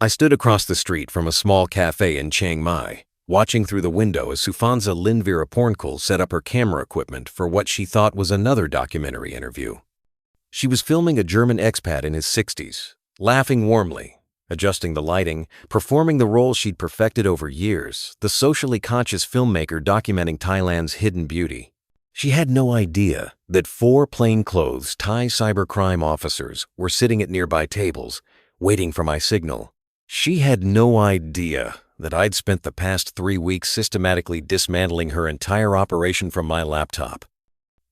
I stood across the street from a small cafe in Chiang Mai, watching through the window as Sufanza Lynn set up her camera equipment for what she thought was another documentary interview. She was filming a German expat in his 60s, laughing warmly, adjusting the lighting, performing the role she'd perfected over years, the socially conscious filmmaker documenting Thailand's hidden beauty. She had no idea that 4 plainclothes Thai cybercrime officers were sitting at nearby tables, waiting for my signal. She had no idea that I'd spent the past 3 weeks systematically dismantling her entire operation from my laptop.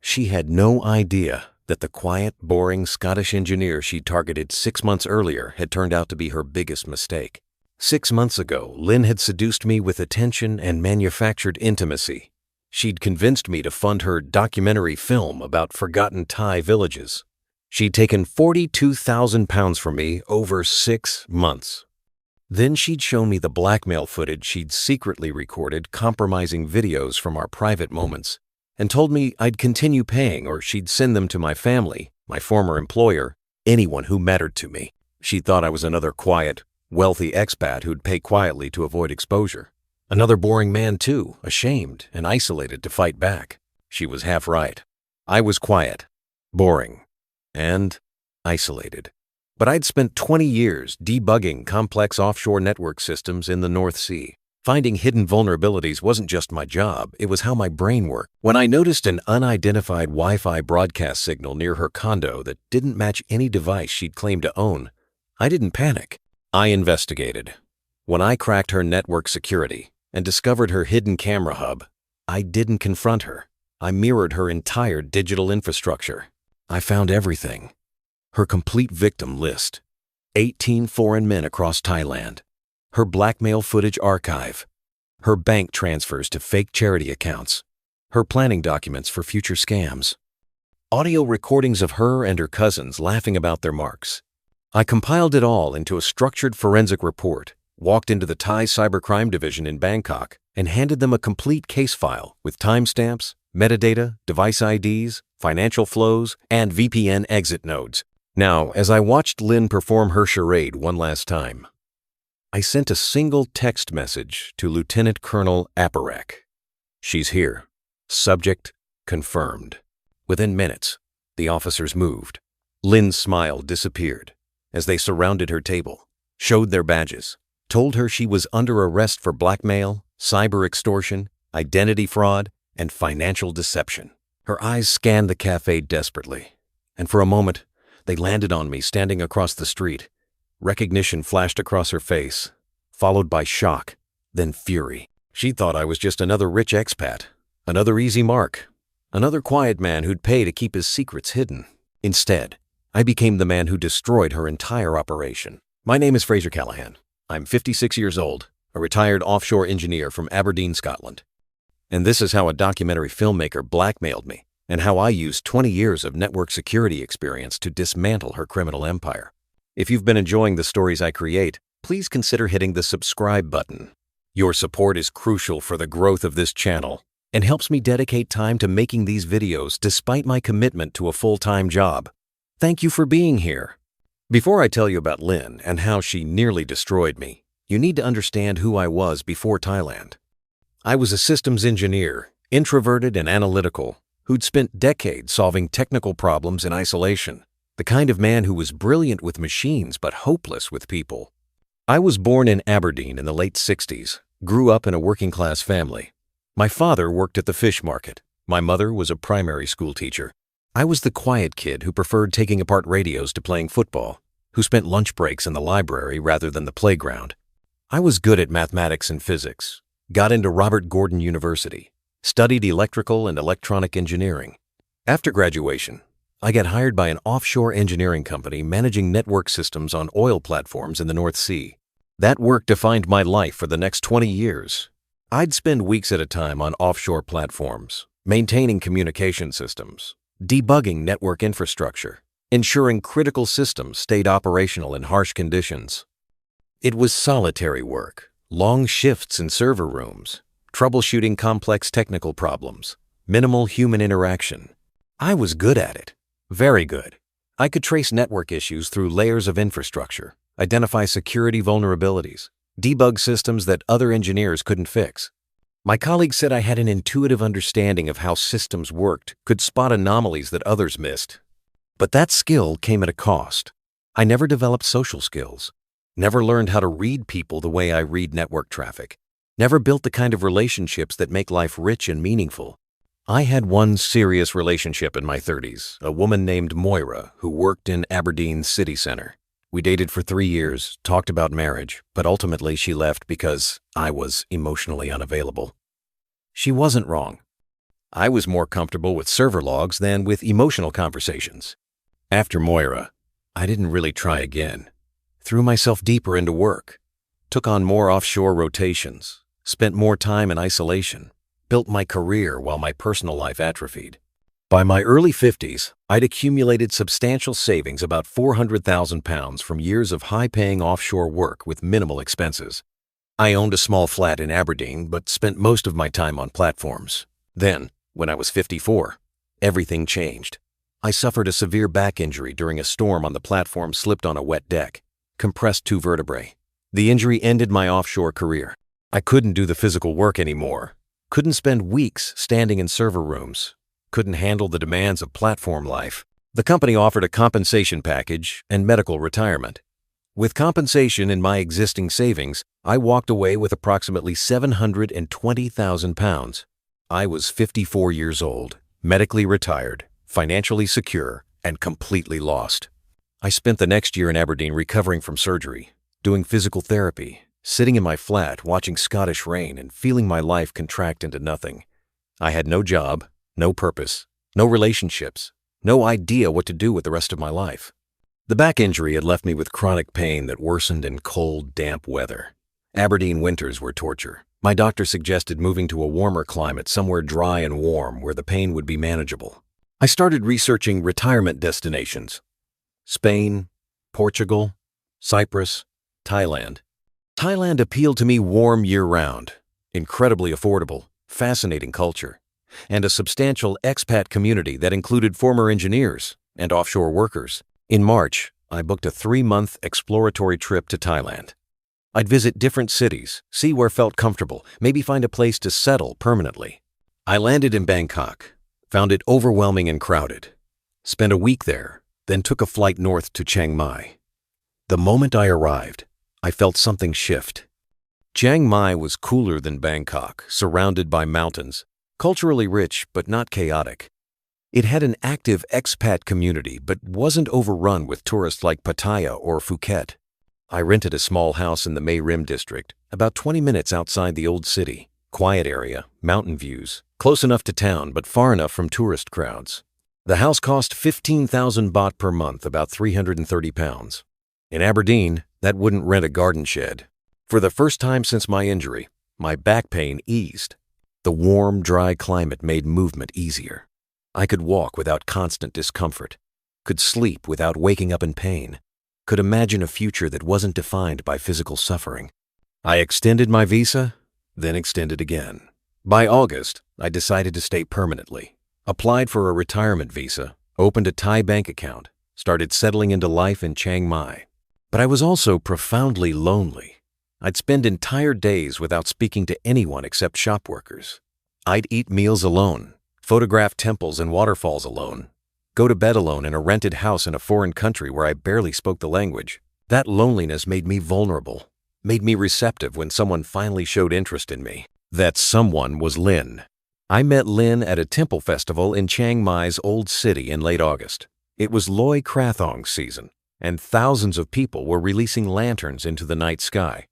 She had no idea that the quiet, boring Scottish engineer she'd targeted 6 months earlier had turned out to be her biggest mistake. 6 months ago, Lynn had seduced me with attention and manufactured intimacy. She'd convinced me to fund her documentary film about forgotten Thai villages. She'd taken £42,000 from me over 6 months. Then she'd shown me the blackmail footage she'd secretly recorded, compromising videos from our private moments, and told me I'd continue paying or she'd send them to my family, my former employer, anyone who mattered to me. She thought I was another quiet, wealthy expat who'd pay quietly to avoid exposure. Another boring man too, ashamed and isolated to fight back. She was half right. I was quiet, boring, and isolated. But I'd spent 20 years debugging complex offshore network systems in the North Sea. Finding hidden vulnerabilities wasn't just my job, it was how my brain worked. When I noticed an unidentified Wi-Fi broadcast signal near her condo that didn't match any device she'd claimed to own, I didn't panic. I investigated. When I cracked her network security and discovered her hidden camera hub, I didn't confront her. I mirrored her entire digital infrastructure. I found everything. Her complete victim list, 18 foreign men across Thailand, her blackmail footage archive, her bank transfers to fake charity accounts, her planning documents for future scams, audio recordings of her and her cousins laughing about their marks. I compiled it all into a structured forensic report, walked into the Thai Cybercrime Division in Bangkok, and handed them a complete case file with timestamps, metadata, device IDs, financial flows, and VPN exit nodes. Now, as I watched Lynn perform her charade one last time, I sent a single text message to Lieutenant Colonel Aparek. She's here. Subject confirmed. Within minutes, the officers moved. Lynn's smile disappeared as they surrounded her table, showed their badges, told her she was under arrest for blackmail, cyber extortion, identity fraud, and financial deception. Her eyes scanned the cafe desperately, and for a moment, they landed on me standing across the street. Recognition flashed across her face, followed by shock, then fury. She thought I was just another rich expat, another easy mark, another quiet man who'd pay to keep his secrets hidden. Instead, I became the man who destroyed her entire operation. My name is Fraser Callahan. I'm 56 years old, a retired offshore engineer from Aberdeen, Scotland. And this is how a documentary filmmaker blackmailed me, and how I used 20 years of network security experience to dismantle her criminal empire. If you've been enjoying the stories I create, please consider hitting the subscribe button. Your support is crucial for the growth of this channel and helps me dedicate time to making these videos despite my commitment to a full-time job. Thank you for being here. Before I tell you about Lynn and how she nearly destroyed me, you need to understand who I was before Thailand. I was a systems engineer, introverted and analytical, who'd spent decades solving technical problems in isolation. The kind of man who was brilliant with machines but hopeless with people. I was born in Aberdeen in the late 60s, grew up in a working-class family. My father worked at the fish market. My mother was a primary school teacher. I was the quiet kid who preferred taking apart radios to playing football, who spent lunch breaks in the library rather than the playground. I was good at mathematics and physics, got into Robert Gordon University, studied electrical and electronic engineering. After graduation, I got hired by an offshore engineering company managing network systems on oil platforms in the North Sea. That work defined my life for the next 20 years. I'd spend weeks at a time on offshore platforms, maintaining communication systems, debugging network infrastructure, ensuring critical systems stayed operational in harsh conditions. It was solitary work, long shifts in server rooms, troubleshooting complex technical problems, minimal human interaction. I was good at it. Very good. I could trace network issues through layers of infrastructure, identify security vulnerabilities, debug systems that other engineers couldn't fix. My colleagues said I had an intuitive understanding of how systems worked, could spot anomalies that others missed. But that skill came at a cost. I never developed social skills, never learned how to read people the way I read network traffic, never built the kind of relationships that make life rich and meaningful. I had one serious relationship in my 30s, a woman named Moira who worked in Aberdeen's city center. We dated for 3 years, talked about marriage, but ultimately she left because I was emotionally unavailable. She wasn't wrong. I was more comfortable with server logs than with emotional conversations. After Moira, I didn't really try again. Threw myself deeper into work, took on more offshore rotations, spent more time in isolation, built my career while my personal life atrophied. By my early 50s, I'd accumulated substantial savings, about £400,000 from years of high-paying offshore work with minimal expenses. I owned a small flat in Aberdeen, but spent most of my time on platforms. Then, when I was 54, everything changed. I suffered a severe back injury during a storm on the platform, slipped on a wet deck, compressed 2 vertebrae. The injury ended my offshore career. I couldn't do the physical work anymore, couldn't spend weeks standing in server rooms, couldn't handle the demands of platform life. The company offered a compensation package and medical retirement. With compensation and my existing savings, I walked away with approximately £720,000. I was 54 years old, medically retired, financially secure, and completely lost. I spent the next year in Aberdeen recovering from surgery, doing physical therapy, sitting in my flat watching Scottish rain and feeling my life contract into nothing. I had no job, no purpose, no relationships, no idea what to do with the rest of my life. The back injury had left me with chronic pain that worsened in cold, damp weather. Aberdeen winters were torture. My doctor suggested moving to a warmer climate, somewhere dry and warm where the pain would be manageable. I started researching retirement destinations. Spain, Portugal, Cyprus, Thailand. Thailand appealed to me. Warm year-round, incredibly affordable, fascinating culture, and a substantial expat community that included former engineers and offshore workers. In March, I booked a 3-month exploratory trip to Thailand. I'd visit different cities, see where felt comfortable, maybe find a place to settle permanently. I landed in Bangkok, found it overwhelming and crowded, spent a week there, then took a flight north to Chiang Mai. The moment I arrived, I felt something shift. Chiang Mai was cooler than Bangkok, surrounded by mountains, culturally rich but not chaotic. It had an active expat community but wasn't overrun with tourists like Pattaya or Phuket. I rented a small house in the Mae Rim district, about 20 minutes outside the old city. Quiet area, mountain views, close enough to town but far enough from tourist crowds. The house cost 15,000 baht per month, about £330. In Aberdeen, that wouldn't rent a garden shed. For the first time since my injury, my back pain eased. The warm, dry climate made movement easier. I could walk without constant discomfort, could sleep without waking up in pain, could imagine a future that wasn't defined by physical suffering. I extended my visa, then extended again. By August, I decided to stay permanently, applied for a retirement visa, opened a Thai bank account, started settling into life in Chiang Mai. But I was also profoundly lonely. I'd spend entire days without speaking to anyone except shop workers. I'd eat meals alone, photograph temples and waterfalls alone, go to bed alone in a rented house in a foreign country where I barely spoke the language. That loneliness made me vulnerable, made me receptive when someone finally showed interest in me. That someone was Lynn. I met Lynn at a temple festival in Chiang Mai's old city in late August. It was Loy Krathong season, and thousands of people were releasing lanterns into the night sky.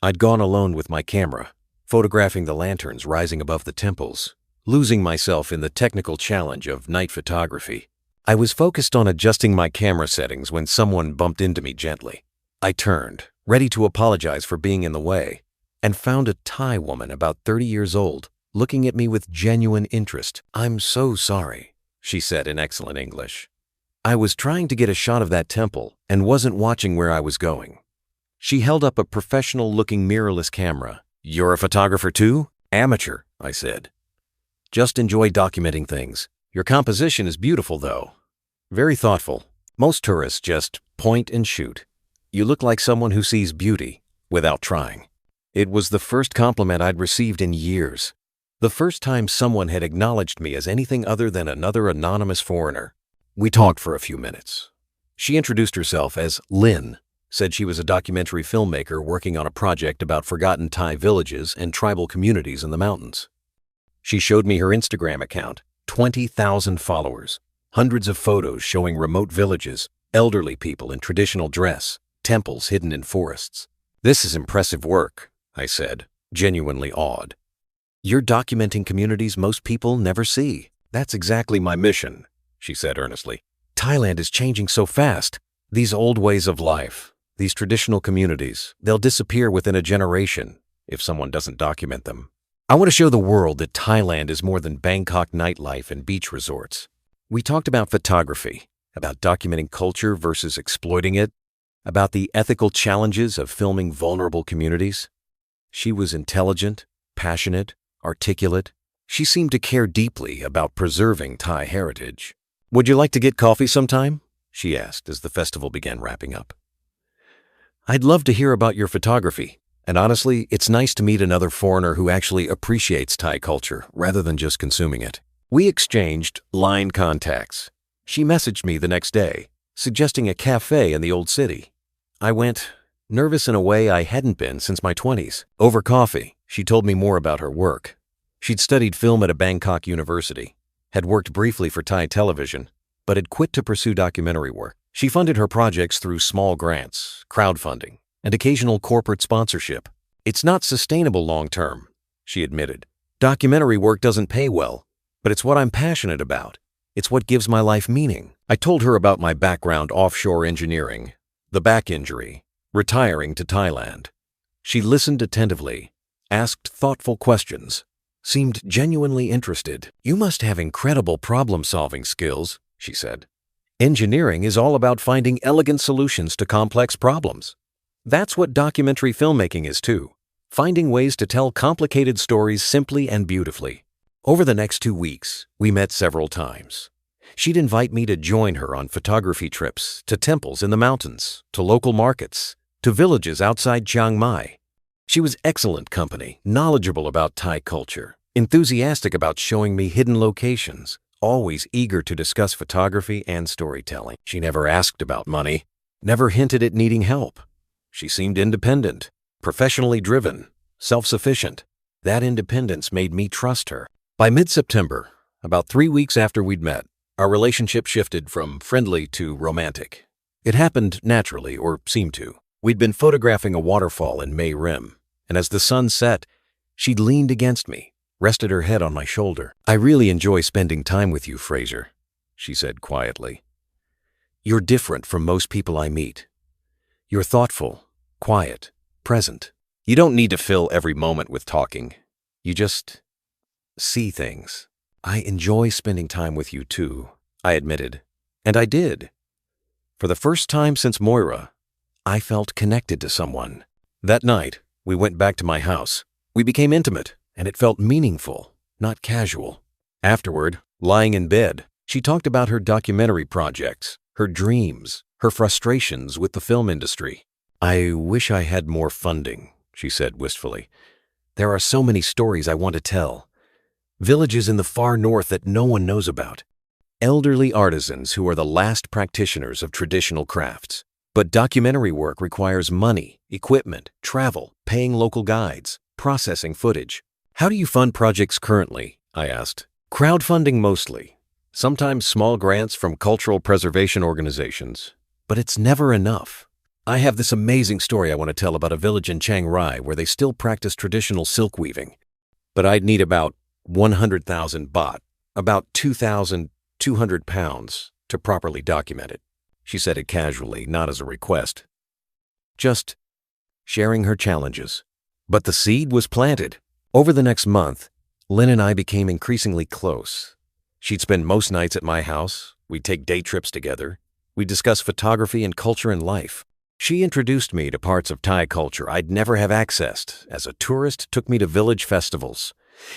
I'd gone alone with my camera, photographing the lanterns rising above the temples, losing myself in the technical challenge of night photography. I was focused on adjusting my camera settings when someone bumped into me gently. I turned, ready to apologize for being in the way, and found a Thai woman about 30 years old, looking at me with genuine interest. "I'm so sorry," she said in excellent English. I was trying to get a shot of that temple and wasn't watching where I was going. She held up a professional-looking mirrorless camera. "You're a photographer too?" "Amateur," I said. "Just enjoy documenting things. Your composition is beautiful, though." Very thoughtful. Most tourists just point and shoot. You look like someone who sees beauty without trying. It was the first compliment I'd received in years. The first time someone had acknowledged me as anything other than another anonymous foreigner. We talked for a few minutes. She introduced herself as Lynn, said she was a documentary filmmaker working on a project about forgotten Thai villages and tribal communities in the mountains. She showed me her Instagram account, 20,000 followers, hundreds of photos showing remote villages, elderly people in traditional dress, temples hidden in forests. "This is impressive work," I said, genuinely awed. "You're documenting communities most people never see." "That's exactly my mission," she said earnestly. "Thailand is changing so fast. These old ways of life, these traditional communities, they'll disappear within a generation if someone doesn't document them. I want to show the world that Thailand is more than Bangkok nightlife and beach resorts." We talked about photography, about documenting culture versus exploiting it, about the ethical challenges of filming vulnerable communities. She was intelligent, passionate, articulate. She seemed to care deeply about preserving Thai heritage. "Would you like to get coffee sometime?" she asked as the festival began wrapping up. "I'd love to hear about your photography, and honestly, it's nice to meet another foreigner who actually appreciates Thai culture rather than just consuming it." We exchanged line contacts. She messaged me the next day, suggesting a cafe in the old city. I went, nervous in a way I hadn't been since my 20s. Over coffee, she told me more about her work. She'd studied film at a Bangkok university, had worked briefly for Thai television, but had quit to pursue documentary work. She funded her projects through small grants, crowdfunding, and occasional corporate sponsorship. "It's not sustainable long-term," she admitted. "Documentary work doesn't pay well, but it's what I'm passionate about. It's what gives my life meaning." I told her about my background offshore engineering, the back injury, retiring to Thailand. She listened attentively, asked thoughtful questions, seemed genuinely interested. "You must have incredible problem-solving skills," she said. "Engineering is all about finding elegant solutions to complex problems. That's what documentary filmmaking is too, finding ways to tell complicated stories simply and beautifully." Over the next 2 weeks, we met several times. She'd invite me to join her on photography trips to temples in the mountains, to local markets, to villages outside Chiang Mai. She was excellent company, knowledgeable about Thai culture, enthusiastic about showing me hidden locations, always eager to discuss photography and storytelling. She never asked about money, never hinted at needing help. She seemed independent, professionally driven, self-sufficient. That independence made me trust her. By mid-September, about 3 weeks after we'd met, our relationship shifted from friendly to romantic. It happened naturally, or seemed to. We'd been photographing a waterfall in Mae Rim, and as the sun set, she'd leaned against me, rested her head on my shoulder. "I really enjoy spending time with you, Fraser," she said quietly. "You're different from most people I meet. You're thoughtful, quiet, present. You don't need to fill every moment with talking. You just see things." "I enjoy spending time with you too," I admitted. And I did. For the first time since Moira, I felt connected to someone. That night, we went back to my house. We became intimate, and it felt meaningful, not casual. Afterward, lying in bed, she talked about her documentary projects, her dreams, her frustrations with the film industry. "I wish I had more funding," she said wistfully. "There are so many stories I want to tell. Villages in the far north that no one knows about. Elderly artisans who are the last practitioners of traditional crafts. But documentary work requires money, equipment, travel, paying local guides, processing footage." "How do you fund projects currently?" I asked. "Crowdfunding mostly. Sometimes small grants from cultural preservation organizations. But it's never enough. I have this amazing story I want to tell about a village in Chiang Mai where they still practice traditional silk weaving. But I'd need about 100,000 baht, about 2,200 pounds, to properly document it." She said it casually, not as a request. Just sharing her challenges. But the seed was planted. Over the next month, Lynn and I became increasingly close. She'd spend most nights at my house. We'd take day trips together. We'd discuss photography and culture and life. She introduced me to parts of Thai culture I'd never have accessed. As a tourist, took me to village festivals,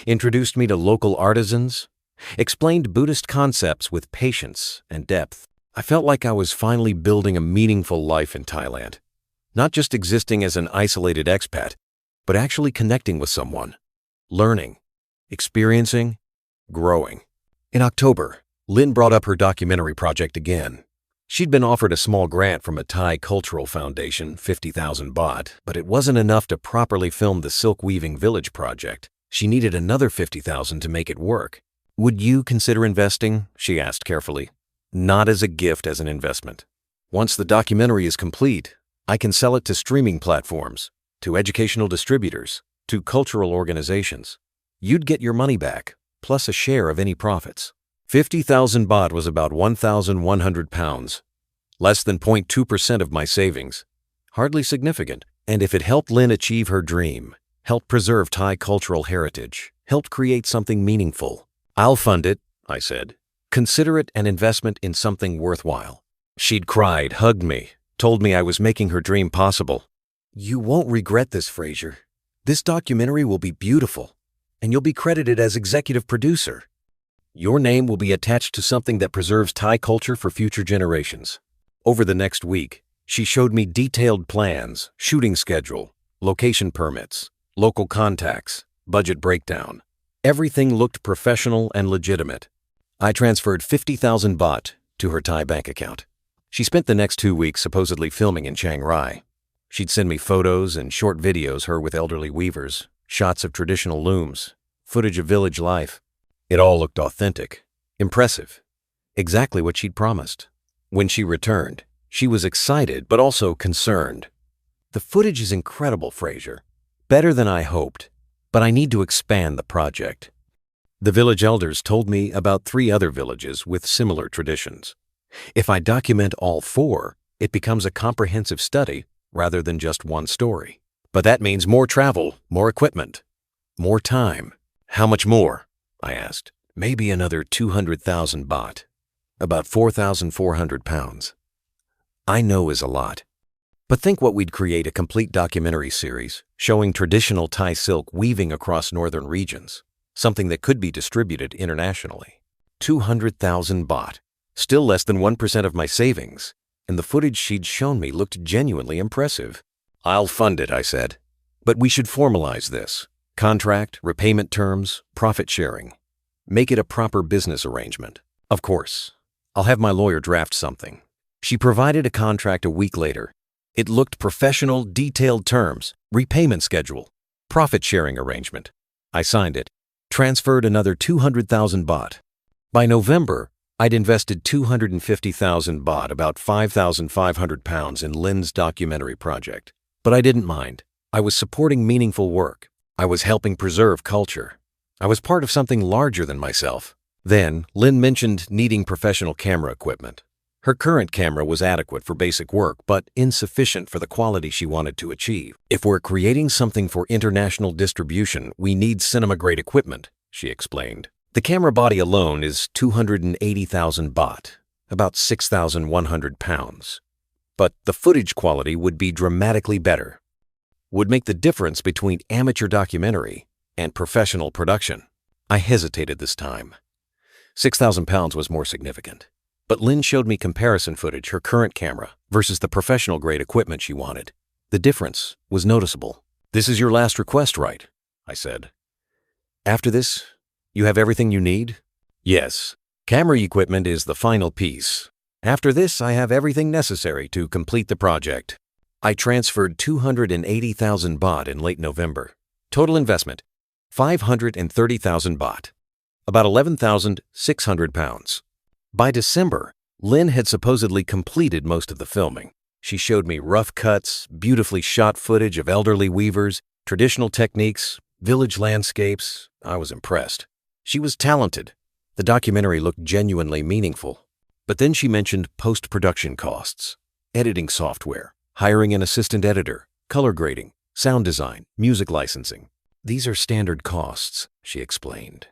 introduced me to local artisans, explained Buddhist concepts with patience and depth. I felt like I was finally building a meaningful life in Thailand. Not just existing as an isolated expat, but actually connecting with someone, learning, experiencing, growing. In October, Lynn brought up her documentary project again. She'd been offered a small grant from a Thai cultural foundation, 50,000 baht, but it wasn't enough to properly film the silk weaving village project. She needed another 50,000 to make it work. "Would you consider investing?" she asked carefully. "Not as a gift, as an investment. Once the documentary is complete, I can sell it to streaming platforms, to educational distributors, to cultural organizations. You'd get your money back, plus a share of any profits." 50,000 baht was about 1,100 pounds, less than 0.2% of my savings. Hardly significant, and if it helped Lynn achieve her dream, helped preserve Thai cultural heritage, helped create something meaningful, "I'll fund it," I said. "Consider it an investment in something worthwhile." She'd cried, hugged me, told me I was making her dream possible. "You won't regret this, Fraser. This documentary will be beautiful, and you'll be credited as executive producer. Your name will be attached to something that preserves Thai culture for future generations." Over the next week, she showed me detailed plans, shooting schedule, location permits, local contacts, budget breakdown. Everything looked professional and legitimate. I transferred 50,000 baht to her Thai bank account. She spent the next 2 weeks supposedly filming in Chiang Mai. She'd send me photos and short videos, her with elderly weavers, shots of traditional looms, footage of village life. It all looked authentic, impressive, exactly what she'd promised. When she returned, she was excited but also concerned. "The footage is incredible, Fraser. Better than I hoped, but I need to expand the project." The village elders told me about 3 other villages with similar traditions. If I document all 4, it becomes a comprehensive study rather than just one story. But that means more travel, more equipment, more time. "How much more?" I asked. "Maybe another 200,000 baht, about 4,400 pounds. I know is a lot. But think what we'd create: a complete documentary series showing traditional Thai silk weaving across northern regions, something that could be distributed internationally. 200,000 baht, still less than 1% of my savings, and the footage she'd shown me looked genuinely impressive. "I'll fund it," I said. "But we should formalize this. Contract, repayment terms, profit sharing. Make it a proper business arrangement." "Of course. I'll have my lawyer draft something." She provided a contract a week later. It looked professional, detailed terms, repayment schedule, profit sharing arrangement. I signed it, transferred another 200,000 baht. By November, I'd invested 250,000 baht, about 5,500 pounds, in Lynn's documentary project. But I didn't mind. I was supporting meaningful work. I was helping preserve culture. I was part of something larger than myself. Then, Lynn mentioned needing professional camera equipment. Her current camera was adequate for basic work, but insufficient for the quality she wanted to achieve. "If we're creating something for international distribution, we need cinema-grade equipment," she explained. "The camera body alone is 280,000 baht, about 6,100 pounds. But the footage quality would be dramatically better. Would make the difference between amateur documentary and professional production." I hesitated this time. 6,000 pounds was more significant. But Lynn showed me comparison footage, her current camera, versus the professional-grade equipment she wanted. The difference was noticeable. "This is your last request, right?" I said. "After this, you have everything you need?" "Yes. Camera equipment is the final piece. After this, I have everything necessary to complete the project." I transferred 280,000 baht in late November. Total investment, 530,000 baht, about 11,600 pounds. By December, Lynn had supposedly completed most of the filming. She showed me rough cuts, beautifully shot footage of elderly weavers, traditional techniques, village landscapes. I was impressed. She was talented. The documentary looked genuinely meaningful. But then she mentioned post-production costs, editing software, hiring an assistant editor, color grading, sound design, music licensing. "These are standard costs," she explained.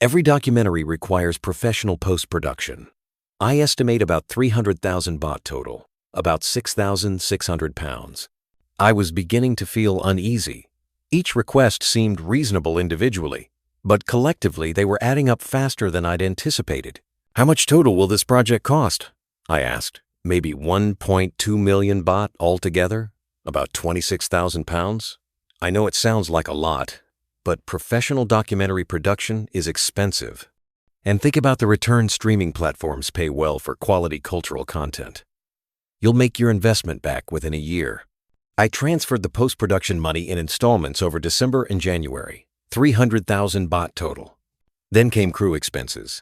"Every documentary requires professional post-production. I estimate about 300,000 baht total, about 6,600 pounds. I was beginning to feel uneasy. Each request seemed reasonable individually, but collectively they were adding up faster than I'd anticipated. "How much total will this project cost?" I asked. "Maybe 1.2 million baht altogether?" About 26,000 pounds? I know it sounds like a lot, but professional documentary production is expensive. And think about the return streaming platforms pay well for quality cultural content. You'll make your investment back within a year. I transferred the post-production money in installments over December and January, 300,000 baht total. Then came crew expenses.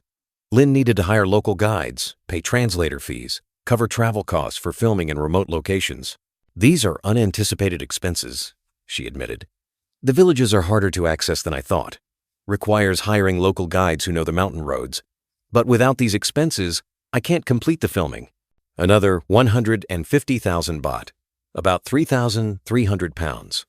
Lynn needed to hire local guides, pay translator fees, cover travel costs for filming in remote locations. These are unanticipated expenses, she admitted. The villages are harder to access than I thought. Requires hiring local guides who know the mountain roads. But without these expenses, I can't complete the filming. Another 150,000 baht, about 3,300 pounds.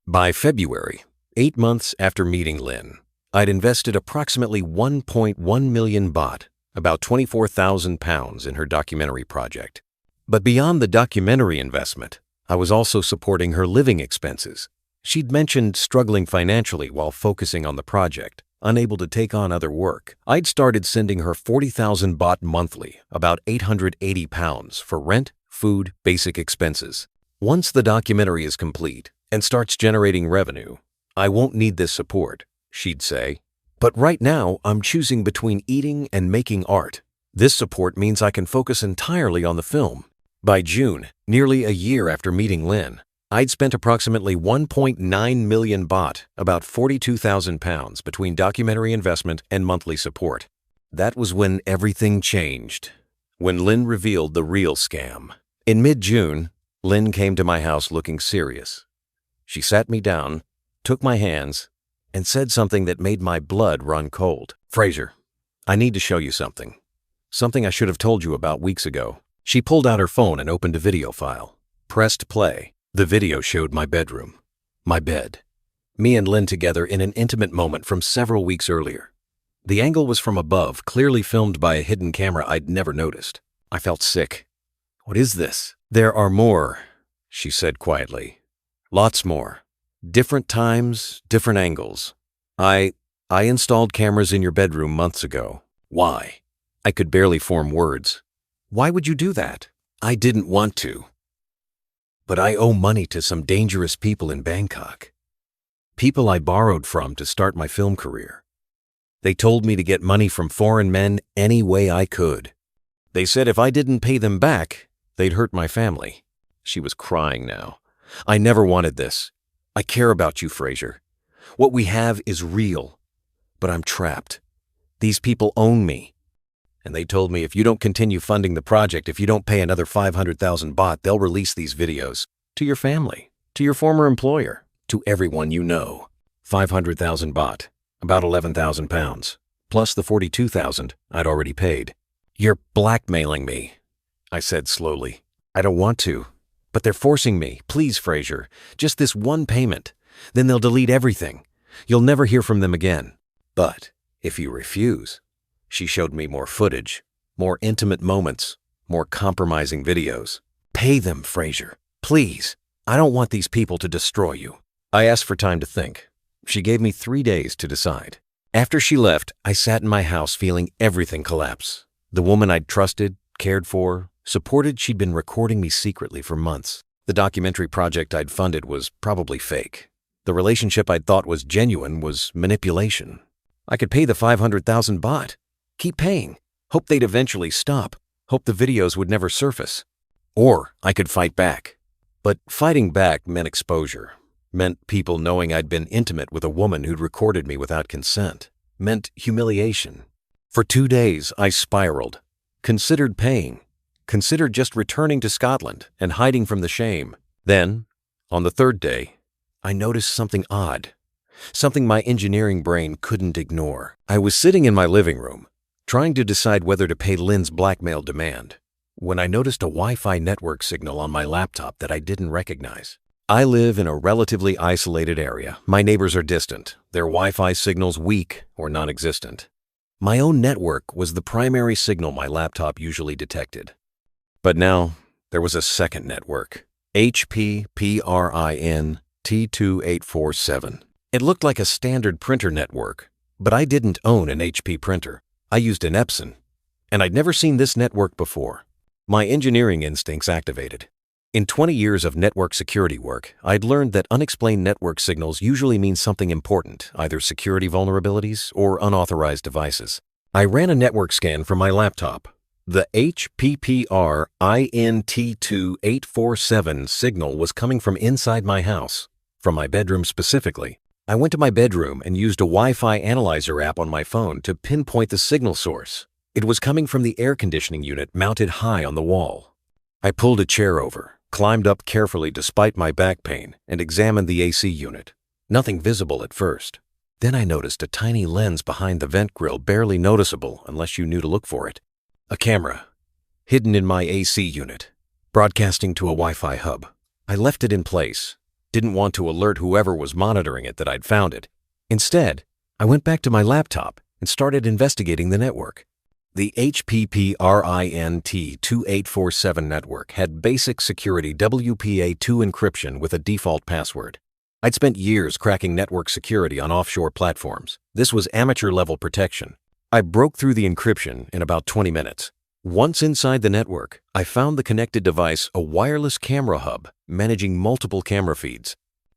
By February, 8 months after meeting Lynn, I'd invested approximately 1.1 million baht, about 24,000 pounds in her documentary project. But beyond the documentary investment, I was also supporting her living expenses. She'd mentioned struggling financially while focusing on the project, unable to take on other work. I'd started sending her 40,000 baht monthly, about 880 pounds, for rent, food, basic expenses. Once the documentary is complete and starts generating revenue, I won't need this support, she'd say. But right now, I'm choosing between eating and making art. This support means I can focus entirely on the film. By June, nearly a year after meeting Lynn, I'd spent approximately 1.9 million baht, about 42,000 pounds, between documentary investment and monthly support. That was when everything changed, when Lynn revealed the real scam. In mid-June, Lynn came to my house looking serious. She sat me down, took my hands, and said something that made my blood run cold. "Fraser, I need to show you something. Something I should have told you about weeks ago." She pulled out her phone and opened a video file. Pressed play. The video showed my bedroom, my bed, me and Lynn together in an intimate moment from several weeks earlier. The angle was from above, clearly filmed by a hidden camera I'd never noticed. I felt sick. "What is this?" "There are more," she said quietly. "Lots more. Different times, different angles. I installed cameras in your bedroom months ago." "Why?" I could barely form words. "Why would you do that?" "I didn't want to. But I owe money to some dangerous people in Bangkok. People I borrowed from to start my film career. They told me to get money from foreign men any way I could. They said if I didn't pay them back, they'd hurt my family." She was crying now. "I never wanted this. I care about you, Fraser. What we have is real. But I'm trapped. These people own me. And they told me if you don't continue funding the project, if you don't pay another 500,000 baht, they'll release these videos to your family, to your former employer, to everyone you know. 500,000 baht, about 11,000 pounds, plus the 42,000 I'd already paid." "You're blackmailing me," I said slowly. "I don't want to, but they're forcing me. Please, Fraser, just this one payment. Then they'll delete everything. You'll never hear from them again. But if you refuse..." She showed me more footage, more intimate moments, more compromising videos. "Pay them, Fraser. Please. I don't want these people to destroy you." I asked for time to think. She gave me 3 days to decide. After she left, I sat in my house feeling everything collapse. The woman I'd trusted, cared for, supported, she'd been recording me secretly for months. The documentary project I'd funded was probably fake. The relationship I'd thought was genuine was manipulation. I could pay the 500,000 baht. Keep paying. Hope they'd eventually stop. Hope the videos would never surface. Or I could fight back. But fighting back meant exposure. Meant people knowing I'd been intimate with a woman who'd recorded me without consent. Meant humiliation. For 2 days, I spiraled. Considered paying. Considered just returning to Scotland and hiding from the shame. Then, on the 3rd day, I noticed something odd. Something my engineering brain couldn't ignore. I was sitting in my living room, trying to decide whether to pay Lynn's blackmail demand, when I noticed a Wi-Fi network signal on my laptop that I didn't recognize. I live in a relatively isolated area. My neighbors are distant, their Wi-Fi signals weak or non-existent. My own network was the primary signal my laptop usually detected. But now, there was a second network, HP PRIN T2847. It looked like a standard printer network, but I didn't own an HP printer. I used an Epson, and I'd never seen this network before. My engineering instincts activated. In 20 years of network security work, I'd learned that unexplained network signals usually mean something important, either security vulnerabilities or unauthorized devices. I ran a network scan from my laptop. The HPPR INT2847 signal was coming from inside my house, from my bedroom specifically. I went to my bedroom and used a Wi-Fi analyzer app on my phone to pinpoint the signal source. It was coming from the air conditioning unit mounted high on the wall. I pulled a chair over, climbed up carefully despite my back pain, and examined the AC unit. Nothing visible at first. Then I noticed a tiny lens behind the vent grill, barely noticeable unless you knew to look for it. A camera, hidden in my AC unit, broadcasting to a Wi-Fi hub. I left it in place. Didn't want to alert whoever was monitoring it that I'd found it. Instead, I went back to my laptop and started investigating the network. The HPPRINT2847 network had basic security WPA2 encryption with a default password. I'd spent years cracking network security on offshore platforms. This was amateur-level protection. I broke through the encryption in about 20 minutes. Once inside the network, I found the connected device a wireless camera hub managing multiple camera feeds.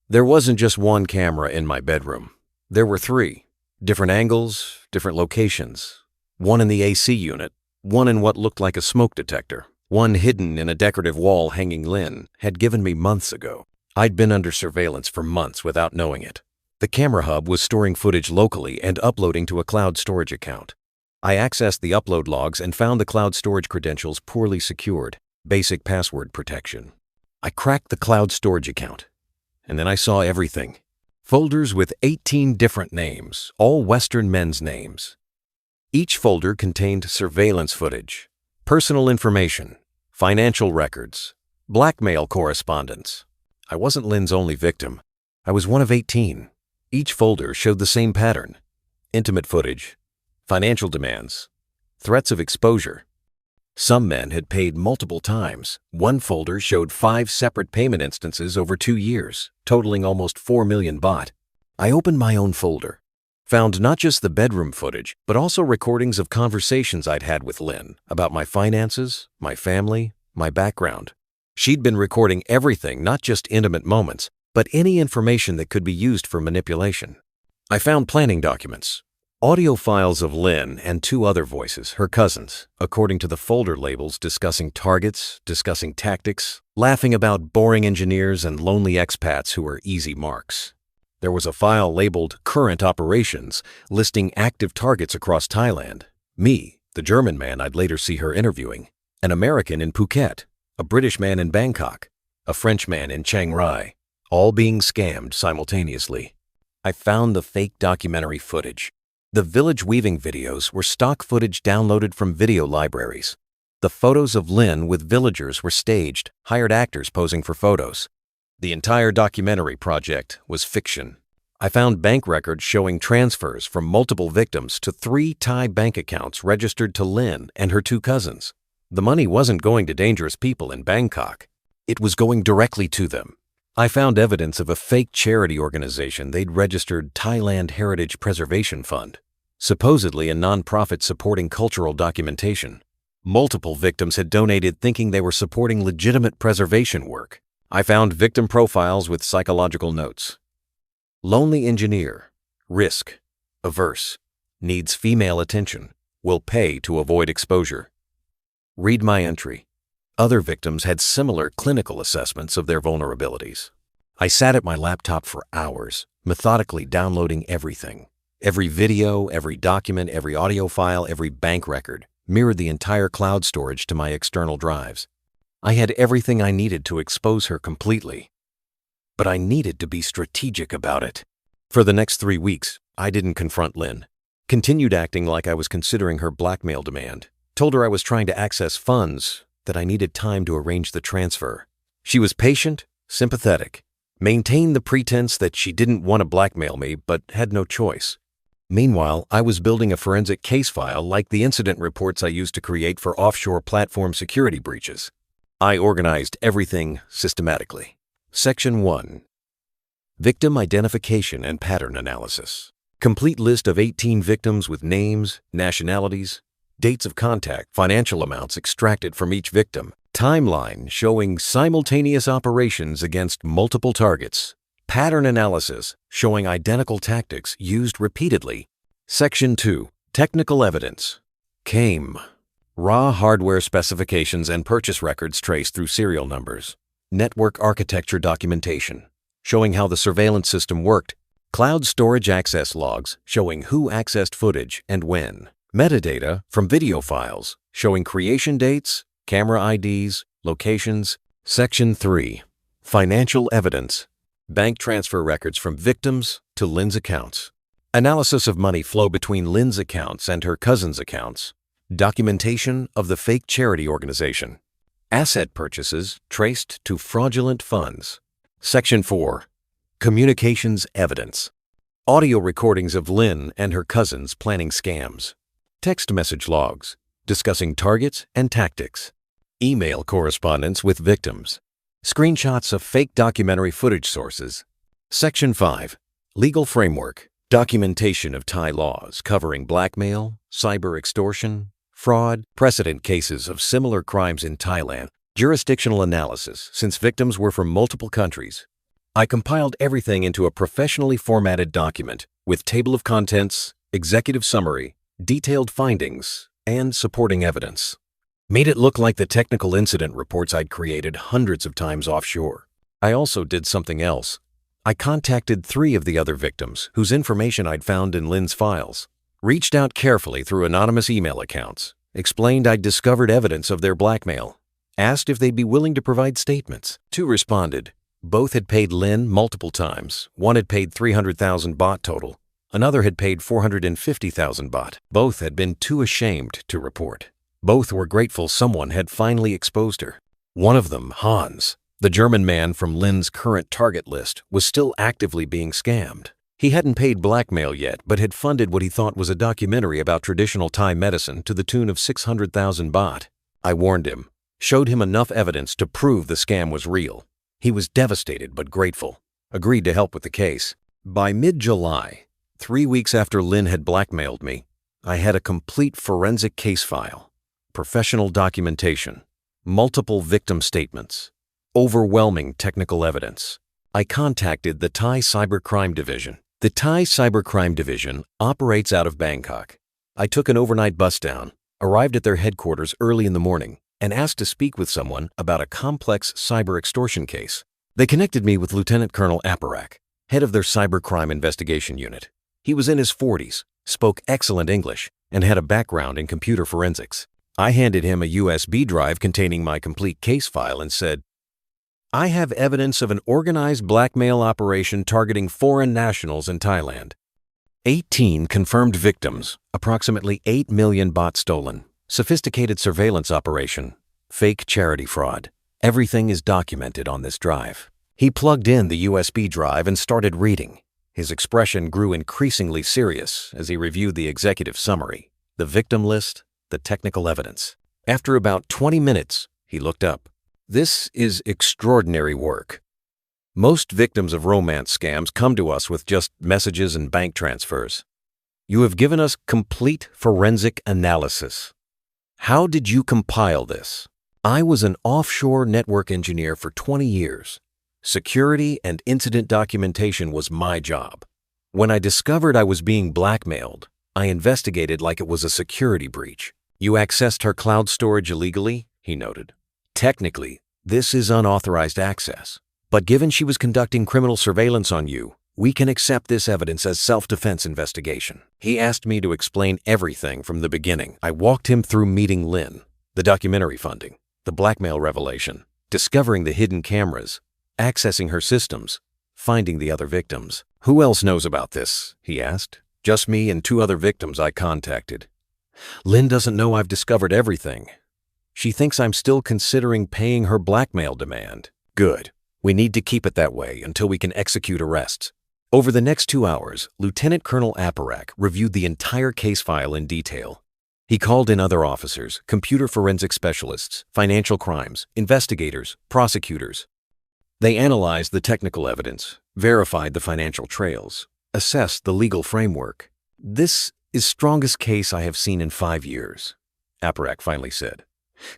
There wasn't just one camera in my bedroom. There were 3. Different angles, different locations. One in the AC unit, one in what looked like a smoke detector, one hidden in a decorative wall hanging Lynn had given me months ago. I'd been under surveillance for months without knowing it. The camera hub was storing footage locally and uploading to a cloud storage account. I accessed the upload logs and found the cloud storage credentials poorly secured, basic password protection. I cracked the cloud storage account, and then I saw everything. Folders with 18 different names, all Western men's names. Each folder contained surveillance footage, personal information, financial records, blackmail correspondence. I wasn't Lynn's only victim. I was one of 18. Each folder showed the same pattern: intimate footage, financial demands, threats of exposure. Some men had paid multiple times. One folder showed 5 separate payment instances over 2 years, totaling almost 4 million baht. I opened my own folder, found not just the bedroom footage, but also recordings of conversations I'd had with Lynn about my finances, my family, my background. She'd been recording everything, not just intimate moments, but any information that could be used for manipulation. I found planning documents, audio files of Lynn and 2 other voices, her cousins, according to the folder labels, discussing targets, discussing tactics, laughing about boring engineers and lonely expats who were easy marks. There was a file labeled Current Operations, listing active targets across Thailand. Me, the German man I'd later see her interviewing, an American in Phuket, a British man in Bangkok, a French man in Chiang Mai, all being scammed simultaneously. I found the fake documentary footage. The village weaving videos were stock footage downloaded from video libraries. The photos of Lynn with villagers were staged, hired actors posing for photos. The entire documentary project was fiction. I found bank records showing transfers from multiple victims to 3 Thai bank accounts registered to Lynn and her 2 cousins. The money wasn't going to dangerous people in Bangkok. It was going directly to them. I found evidence of a fake charity organization they'd registered, Thailand Heritage Preservation Fund, supposedly a nonprofit supporting cultural documentation. Multiple victims had donated thinking they were supporting legitimate preservation work. I found victim profiles with psychological notes. Lonely engineer, risk, averse, needs female attention, will pay to avoid exposure. Read my entry. Other victims had similar clinical assessments of their vulnerabilities. I sat at my laptop for hours, methodically downloading everything. Every video, every document, every audio file, every bank record mirrored the entire cloud storage to my external drives. I had everything I needed to expose her completely. But I needed to be strategic about it. For the next 3 weeks, I didn't confront Lynn. Continued acting like I was considering her blackmail demand. Told her I was trying to access funds, that I needed time to arrange the transfer. She was patient, sympathetic, maintained the pretense that she didn't want to blackmail me but had no choice. Meanwhile, I was building a forensic case file like the incident reports I used to create for offshore platform security breaches. I organized everything systematically. Section 1. Victim Identification and Pattern Analysis. Complete list of 18 victims with names, nationalities, dates of contact, financial amounts extracted from each victim, Timeline showing simultaneous operations against multiple targets. Pattern analysis showing identical tactics used repeatedly. Section 2. Technical evidence. CAIM. Raw hardware specifications and purchase records traced through serial numbers. Network architecture documentation showing how the surveillance system worked. Cloud storage access logs showing who accessed footage and when. Metadata from video files showing creation dates, camera IDs, locations. Section 3. Financial evidence. Bank transfer records from victims to Lynn's accounts. Analysis of money flow between Lynn's accounts and her cousin's accounts. Documentation of the fake charity organization. Asset purchases traced to fraudulent funds. Section 4. Communications evidence. Audio recordings of Lynn and her cousins planning scams. Text message logs discussing targets and tactics. Email correspondence with victims. Screenshots of fake documentary footage sources. Section 5. Legal framework. Documentation of Thai laws covering blackmail, cyber extortion, fraud, precedent cases of similar crimes in Thailand, jurisdictional analysis since victims were from multiple countries. I compiled everything into a professionally formatted document with table of contents, executive summary, detailed findings, and supporting evidence. Made it look like the technical incident reports I'd created hundreds of times offshore. I also did something else. I contacted 3 of the other victims whose information I'd found in Lynn's files. Reached out carefully through anonymous email accounts. Explained I'd discovered evidence of their blackmail. Asked if they'd be willing to provide statements. 2 responded. Both had paid Lynn multiple times. One had paid 300,000 baht total. Another had paid 450,000 baht. Both had been too ashamed to report. Both were grateful someone had finally exposed her. One of them, Hans, the German man from Lynn's current target list, was still actively being scammed. He hadn't paid blackmail yet, but had funded what he thought was a documentary about traditional Thai medicine to the tune of 600,000 baht. I warned him, showed him enough evidence to prove the scam was real. He was devastated but grateful, agreed to help with the case. By mid-July, 3 weeks after Lynn had blackmailed me, I had a complete forensic case file, professional documentation, multiple victim statements, overwhelming technical evidence. I contacted the Thai Cybercrime Division. The Thai Cybercrime Division operates out of Bangkok. I took an overnight bus down, arrived at their headquarters early in the morning, and asked to speak with someone about a complex cyber extortion case. They connected me with Lieutenant Colonel Aparak, head of their cybercrime investigation unit. He was in his 40s, spoke excellent English, and had a background in computer forensics. I handed him a USB drive containing my complete case file and said, "I have evidence of an organized blackmail operation targeting foreign nationals in Thailand. 18 confirmed victims, approximately 8 million baht stolen. Sophisticated surveillance operation, fake charity fraud. Everything is documented on this drive." He plugged in the USB drive and started reading. His expression grew increasingly serious as he reviewed the executive summary, the victim list, the technical evidence. After about 20 minutes, he looked up. "This is extraordinary work. Most victims of romance scams come to us with just messages and bank transfers. You have given us complete forensic analysis. How did you compile this?" I was an offshore network engineer for 20 years. Security and incident documentation was my job. When I discovered I was being blackmailed, I investigated like it was a security breach. "You accessed her cloud storage illegally," he noted. "Technically, this is unauthorized access. But given she was conducting criminal surveillance on you, we can accept this evidence as self-defense investigation." He asked me to explain everything from the beginning. I walked him through meeting Lynn, the documentary funding, the blackmail revelation, discovering the hidden cameras, accessing her systems, finding the other victims. "Who else knows about this?" he asked. "Just me and 2 other victims I contacted. Lynn doesn't know I've discovered everything. She thinks I'm still considering paying her blackmail demand." "Good. We need to keep it that way until we can execute arrests." Over the next 2 hours, Lieutenant Colonel Aparak reviewed the entire case file in detail. He called in other officers, computer forensic specialists, financial crimes, investigators, prosecutors. They analyzed the technical evidence, verified the financial trails, assessed the legal framework. "This is strongest case I have seen in 5 years," Aparak finally said.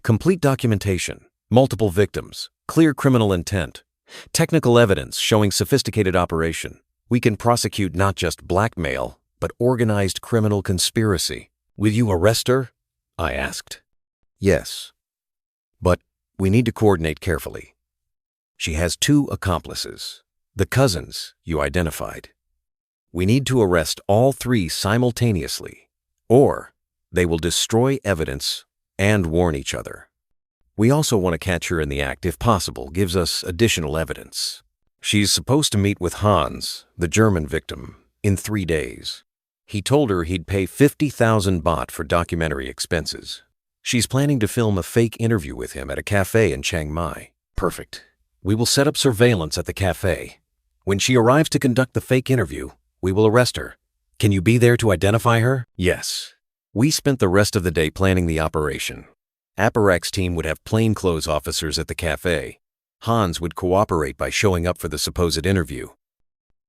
"Complete documentation, Multiple victims, clear criminal intent, technical evidence showing sophisticated operation. We can prosecute not just blackmail, but organized criminal conspiracy. Will you arrest her? I asked. Yes. But we need to coordinate carefully. She has 2 accomplices, the cousins you identified. We need to arrest all 3 simultaneously, or they will destroy evidence and warn each other. We also want to catch her in the act if possible, gives us additional evidence. She's supposed to meet with Hans, the German victim, in 3 days. He told her he'd pay 50,000 baht for documentary expenses. She's planning to film a fake interview with him at a cafe in Chiang Mai. Perfect. We will set up surveillance at the cafe. When she arrives to conduct the fake interview, we will arrest her. Can you be there to identify her? Yes. We spent the rest of the day planning the operation. Aparak's team would have plainclothes officers at the cafe. Hans would cooperate by showing up for the supposed interview.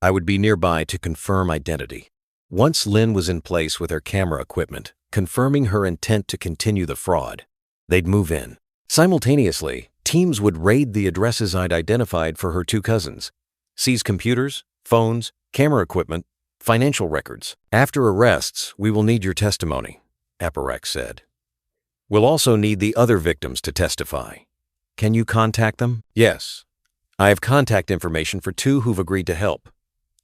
I would be nearby to confirm identity. Once Lynn was in place with her camera equipment, confirming her intent to continue the fraud, they'd move in. Simultaneously, teams would raid the addresses I'd identified for her 2 cousins, seize computers, phones, camera equipment, financial records. After arrests, we will need your testimony, Aparak said. We'll also need the other victims to testify. Can you contact them? Yes. I have contact information for 2 who've agreed to help.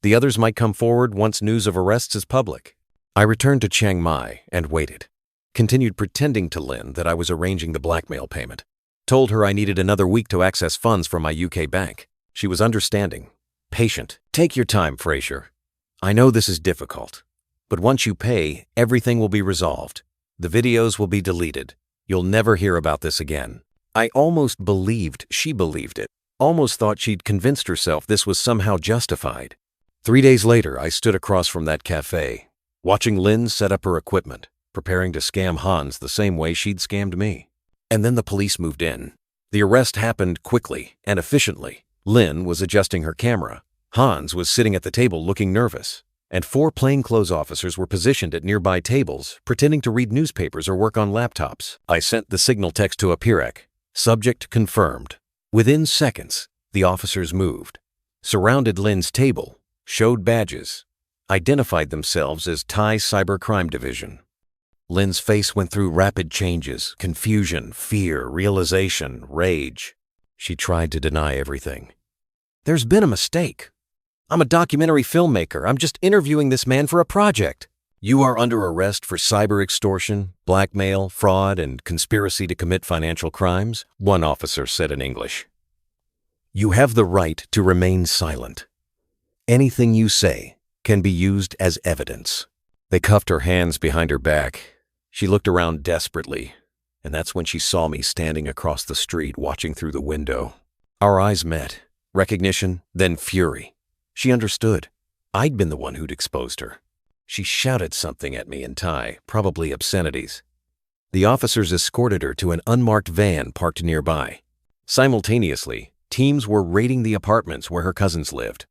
The others might come forward once news of arrests is public. I returned to Chiang Mai and waited. Continued pretending to Lynn that I was arranging the blackmail payment. Told her I needed another week to access funds from my UK bank. She was understanding, patient. Take your time, Fraser. I know this is difficult, but once you pay, everything will be resolved. The videos will be deleted. You'll never hear about this again. I almost believed she believed it. Almost thought she'd convinced herself this was somehow justified. 3 days later, I stood across from that cafe, watching Lynn set up her equipment, preparing to scam Hans the same way she'd scammed me. And then the police moved in. The arrest happened quickly and efficiently. Lynn was adjusting her camera. Hans was sitting at the table looking nervous, and 4 plainclothes officers were positioned at nearby tables, pretending to read newspapers or work on laptops. I sent the signal text to Aparak. Subject confirmed. Within seconds, the officers moved, surrounded Lynn's table, showed badges, identified themselves as Thai Cybercrime Division. Lynn's face went through rapid changes, confusion, fear, realization, rage. She tried to deny everything. There's been a mistake. I'm a documentary filmmaker. I'm just interviewing this man for a project. You are under arrest for cyber extortion, blackmail, fraud, and conspiracy to commit financial crimes, one officer said in English. You have the right to remain silent. Anything you say can be used as evidence. They cuffed her hands behind her back. She looked around desperately, and that's when she saw me standing across the street watching through the window. Our eyes met, recognition, then fury. She understood. I'd been the one who'd exposed her. She shouted something at me in Thai, probably obscenities. The officers escorted her to an unmarked van parked nearby. Simultaneously, teams were raiding the apartments where her cousins lived.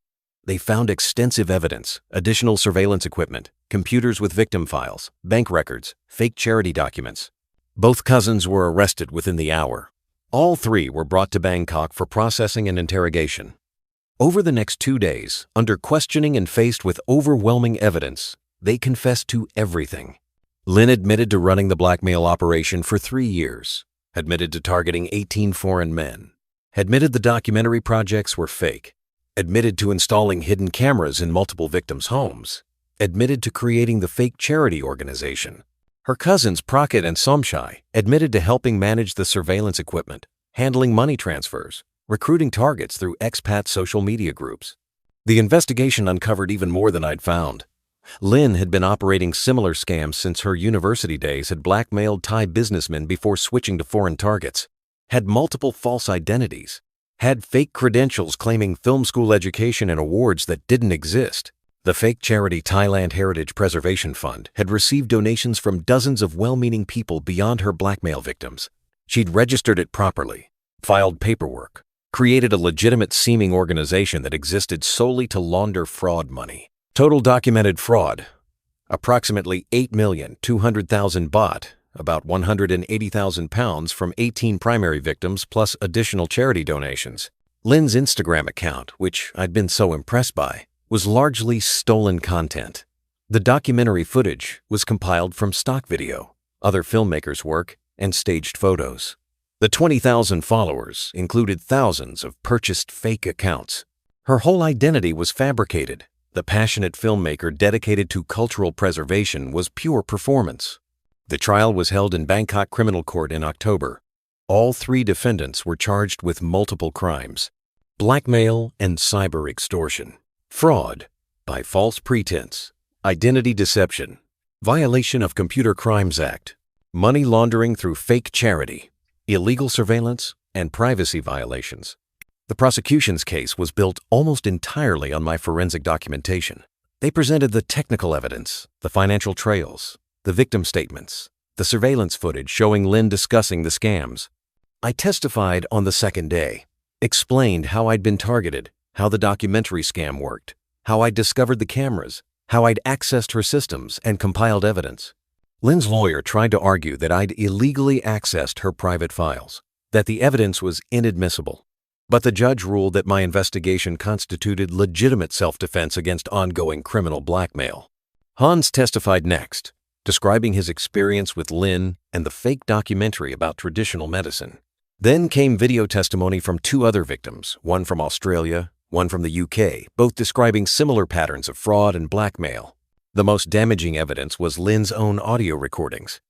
They found extensive evidence, additional surveillance equipment, computers with victim files, bank records, fake charity documents. Both cousins were arrested within the hour. All 3 were brought to Bangkok for processing and interrogation. Over the next 2 days, under questioning and faced with overwhelming evidence, they confessed to everything. Lynn admitted to running the blackmail operation for 3 years, admitted to targeting 18 foreign men, admitted the documentary projects were fake, admitted to installing hidden cameras in multiple victims' homes, admitted to creating the fake charity organization. Her cousins Prakit and Somshai admitted to helping manage the surveillance equipment, handling money transfers, recruiting targets through expat social media groups. The investigation uncovered even more than I'd found. Lynn had been operating similar scams since her university days, had blackmailed Thai businessmen before switching to foreign targets, had multiple false identities, had fake credentials claiming film school education and awards that didn't exist. The fake charity Thailand Heritage Preservation Fund had received donations from dozens of well-meaning people beyond her blackmail victims. She'd registered it properly, filed paperwork, created a legitimate seeming organization that existed solely to launder fraud money. Total documented fraud, approximately 8,200,000 baht, about £180,000 from 18 primary victims plus additional charity donations. Lynn's Instagram account, which I'd been so impressed by, was largely stolen content. The documentary footage was compiled from stock video, other filmmakers' work, and staged photos. The 20,000 followers included thousands of purchased fake accounts. Her whole identity was fabricated. The passionate filmmaker dedicated to cultural preservation was pure performance. The trial was held in Bangkok Criminal Court in October. All 3 defendants were charged with multiple crimes: blackmail and cyber extortion, fraud by false pretense, identity deception, violation of Computer Crimes Act, money laundering through fake charity, illegal surveillance, and privacy violations. The prosecution's case was built almost entirely on my forensic documentation. They presented the technical evidence, the financial trails, the victim statements, the surveillance footage showing Lynn discussing the scams. I testified on the second day, explained how I'd been targeted, how the documentary scam worked, how I'd discovered the cameras, how I'd accessed her systems and compiled evidence. Lynn's lawyer tried to argue that I'd illegally accessed her private files, that the evidence was inadmissible. But the judge ruled that my investigation constituted legitimate self-defense against ongoing criminal blackmail. Hans testified next, describing his experience with Lynn and the fake documentary about traditional medicine. Then came video testimony from 2 other victims, one from Australia, one from the UK, both describing similar patterns of fraud and blackmail. The most damaging evidence was Lynn's own audio recordings.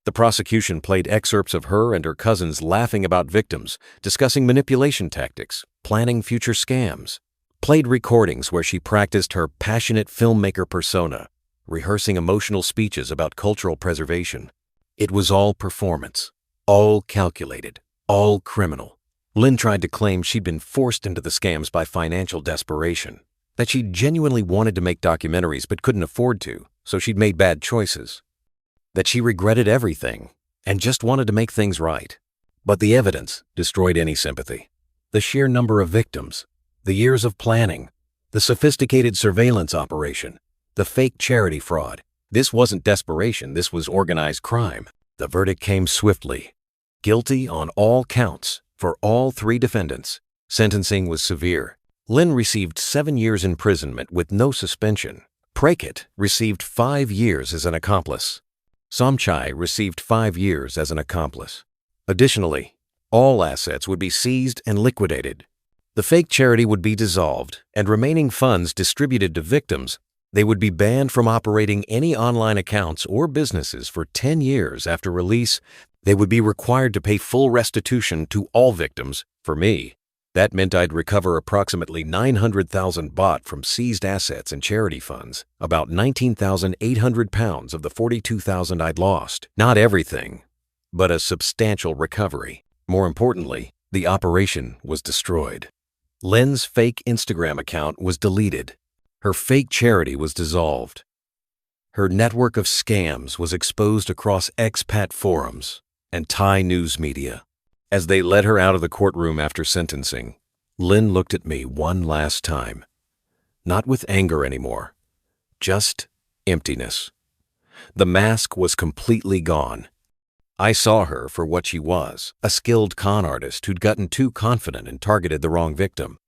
The prosecution played excerpts of her and her cousins laughing about victims, discussing manipulation tactics, planning future scams. Played recordings where she practiced her passionate filmmaker persona, rehearsing emotional speeches about cultural preservation. It was all performance, all calculated, all criminal. Lynn tried to claim she'd been forced into the scams by financial desperation, that she genuinely wanted to make documentaries but couldn't afford to, so she'd made bad choices, that she regretted everything and just wanted to make things right. But the evidence destroyed any sympathy. The sheer number of victims, the years of planning, the sophisticated surveillance operation, the fake charity fraud. This wasn't desperation, this was organized crime. The verdict came swiftly. Guilty on all counts for all 3 defendants. Sentencing was severe. Lynn received 7 years imprisonment with no suspension. Prakit received 5 years as an accomplice. Somchai received 5 years as an accomplice. Additionally, all assets would be seized and liquidated. The fake charity would be dissolved and remaining funds distributed to victims. They would be banned from operating any online accounts or businesses for 10 years after release. They would be required to pay full restitution to all victims. For me, that meant I'd recover approximately 900,000 baht from seized assets and charity funds, about 19,800 pounds of the 42,000 I'd lost. Not everything, but a substantial recovery. More importantly, the operation was destroyed. Lynn's fake Instagram account was deleted. Her fake charity was dissolved. Her network of scams was exposed across expat forums and Thai news media. As they led her out of the courtroom after sentencing, Lynn looked at me one last time. Not with anger anymore, just emptiness. The mask was completely gone. I saw her for what she was, a skilled con artist who'd gotten too confident and targeted the wrong victim.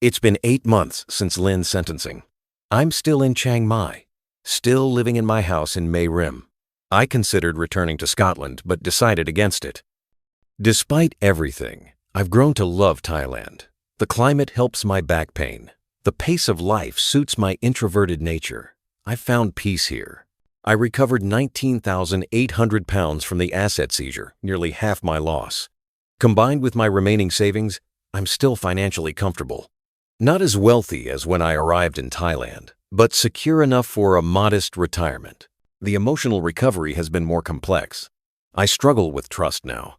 It's been 8 months since Lynn's sentencing. I'm still in Chiang Mai, still living in my house in Mae Rim. I considered returning to Scotland, but decided against it. Despite everything, I've grown to love Thailand. The climate helps my back pain. The pace of life suits my introverted nature. I've found peace here. I recovered 19,800 pounds from the asset seizure, nearly half my loss. Combined with my remaining savings, I'm still financially comfortable. Not as wealthy as when I arrived in Thailand, but secure enough for a modest retirement. The emotional recovery has been more complex. I struggle with trust now.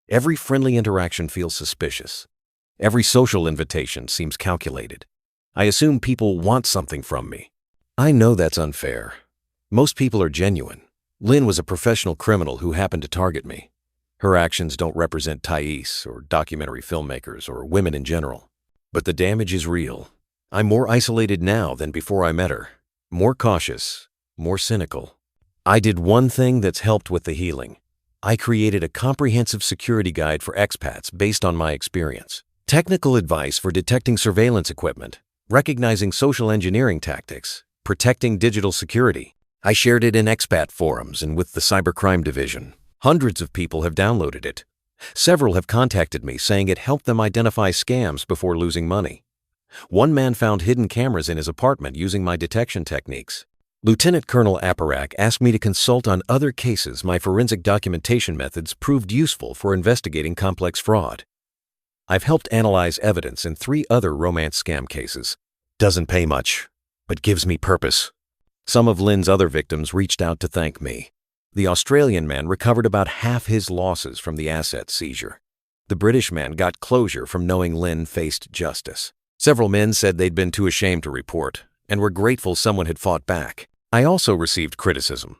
Every friendly interaction feels suspicious. Every social invitation seems calculated. I assume people want something from me. I know that's unfair. Most people are genuine. Lynn was a professional criminal who happened to target me. Her actions don't represent Thais or documentary filmmakers or women in general. But the damage is real. I'm more isolated now than before I met her. More cautious, more cynical. I did one thing that's helped with the healing. I created a comprehensive security guide for expats based on my experience. Technical advice for detecting surveillance equipment, recognizing social engineering tactics, protecting digital security. I shared it in expat forums and with the cybercrime division. Hundreds of people have downloaded it. Several have contacted me saying it helped them identify scams before losing money. One man found hidden cameras in his apartment using my detection techniques. Lieutenant Colonel Aparak asked me to consult on other cases my forensic documentation methods proved useful for investigating complex fraud. I've helped analyze evidence in 3 other romance scam cases. Doesn't pay much, but gives me purpose. Some of Lynn's other victims reached out to thank me. The Australian man recovered about half his losses from the asset seizure. The British man got closure from knowing Lynn faced justice. Several men said they'd been too ashamed to report and were grateful someone had fought back. I also received criticism.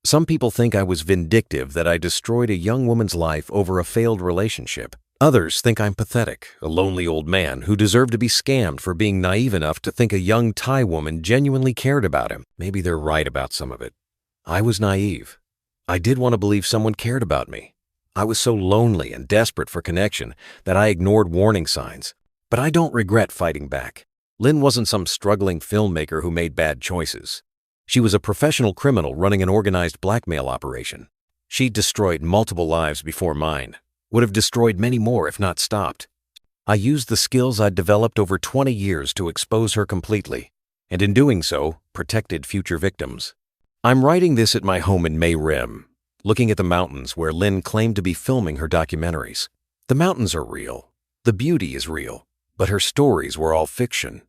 Some people think I was vindictive that I destroyed a young woman's life over a failed relationship. Others think I'm pathetic, a lonely old man who deserved to be scammed for being naive enough to think a young Thai woman genuinely cared about him. Maybe they're right about some of it. I was naive. I did want to believe someone cared about me. I was so lonely and desperate for connection that I ignored warning signs. But I don't regret fighting back. Lynn wasn't some struggling filmmaker who made bad choices. She was a professional criminal running an organized blackmail operation. She destroyed multiple lives before mine, would have destroyed many more if not stopped. I used the skills I'd developed over 20 years to expose her completely, and in doing so, protected future victims. I'm writing this at my home in May Rim, looking at the mountains where Lynn claimed to be filming her documentaries. The mountains are real. The beauty is real, but her stories were all fiction.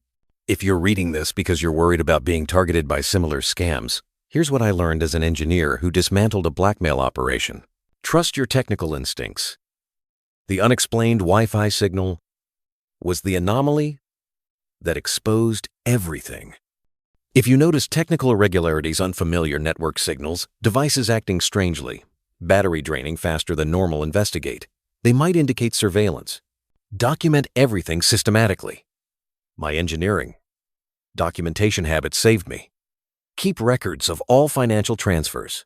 If you're reading this because you're worried about being targeted by similar scams, here's what I learned as an engineer who dismantled a blackmail operation. Trust your technical instincts. The unexplained Wi-Fi signal was the anomaly that exposed everything. If you notice technical irregularities on familiar network signals, devices acting strangely, battery draining faster than normal, investigate. They might indicate surveillance. Document everything systematically. My engineering documentation habits saved me. Keep records of all financial transfers.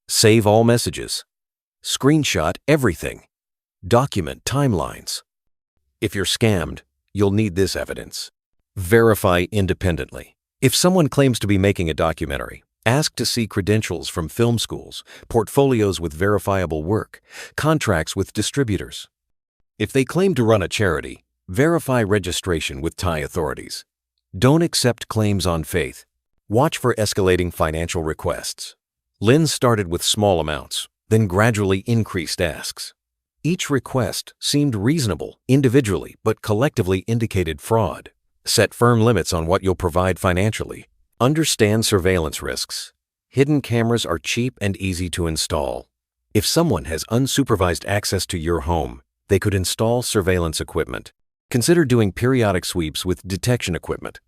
Save all messages. Screenshot everything. Document timelines. If you're scammed, you'll need this evidence. Verify independently. If someone claims to be making a documentary, ask to see credentials from film schools, portfolios with verifiable work, contracts with distributors. If they claim to run a charity, verify registration with Thai authorities. Don't accept claims on faith. Watch for escalating financial requests. Lynn started with small amounts, then gradually increased asks. Each request seemed reasonable individually, but collectively indicated fraud. Set firm limits on what you'll provide financially. Understand surveillance risks. Hidden cameras are cheap and easy to install. If someone has unsupervised access to your home, they could install surveillance equipment. Consider doing periodic sweeps with detection equipment.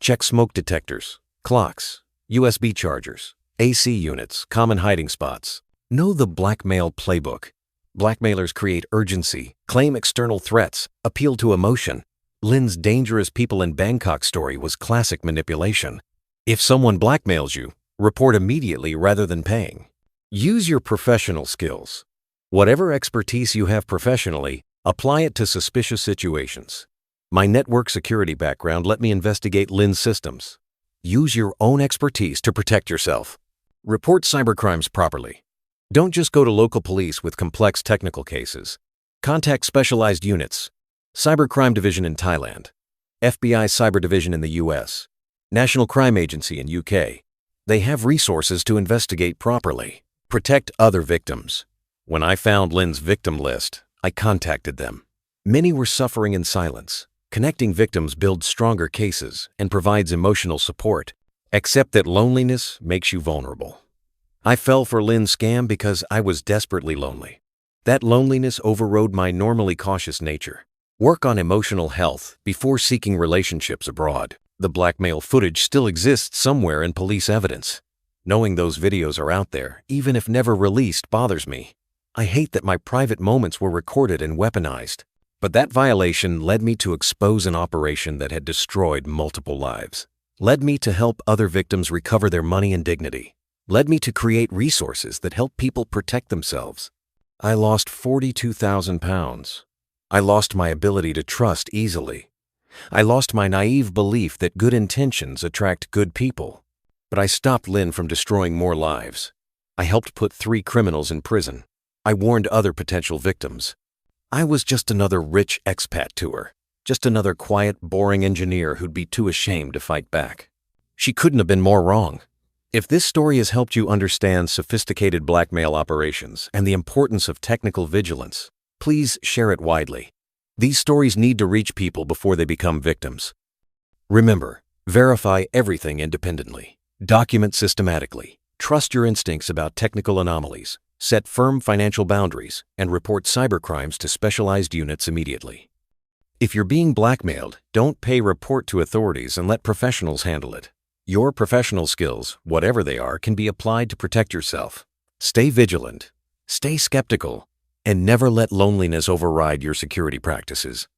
Check smoke detectors, clocks, USB chargers, AC units, common hiding spots. Know the blackmail playbook. Blackmailers create urgency, claim external threats, appeal to emotion. Lynn's dangerous people in Bangkok story was classic manipulation. If someone blackmails you, report immediately rather than paying. Use your professional skills. Whatever expertise you have professionally, apply it to suspicious situations. My network security background let me investigate Lynn's systems. Use your own expertise to protect yourself. Report cybercrimes properly. Don't just go to local police with complex technical cases. Contact specialized units. Cybercrime Division in Thailand, FBI Cyber Division in the US, National Crime Agency in UK. They have resources to investigate properly. Protect other victims. When I found Lynn's victim list, I contacted them. Many were suffering in silence. Connecting victims builds stronger cases and provides emotional support. Accept that loneliness makes you vulnerable. I fell for Lynn's scam because I was desperately lonely. That loneliness overrode my normally cautious nature. Work on emotional health before seeking relationships abroad. The blackmail footage still exists somewhere in police evidence. Knowing those videos are out there, even if never released, bothers me. I hate that my private moments were recorded and weaponized. But that violation led me to expose an operation that had destroyed multiple lives. Led me to help other victims recover their money and dignity. led me to create resources that help people protect themselves. I lost 42,000 pounds. I lost my ability to trust easily. I lost my naive belief that good intentions attract good people. But I stopped Lynn from destroying more lives. I helped put 3 criminals in prison. I warned other potential victims. I was just another rich expat to her, just another quiet, boring engineer who'd be too ashamed to fight back. She couldn't have been more wrong. If this story has helped you understand sophisticated blackmail operations and the importance of technical vigilance, please share it widely. These stories need to reach people before they become victims. Remember, verify everything independently. Document systematically. Trust your instincts about technical anomalies. Set firm financial boundaries and report cybercrimes to specialized units immediately. If you're being blackmailed, don't pay report to authorities and let professionals handle it. Your professional skills, whatever they are, can be applied to protect yourself. Stay vigilant, stay skeptical, and never let loneliness override your security practices.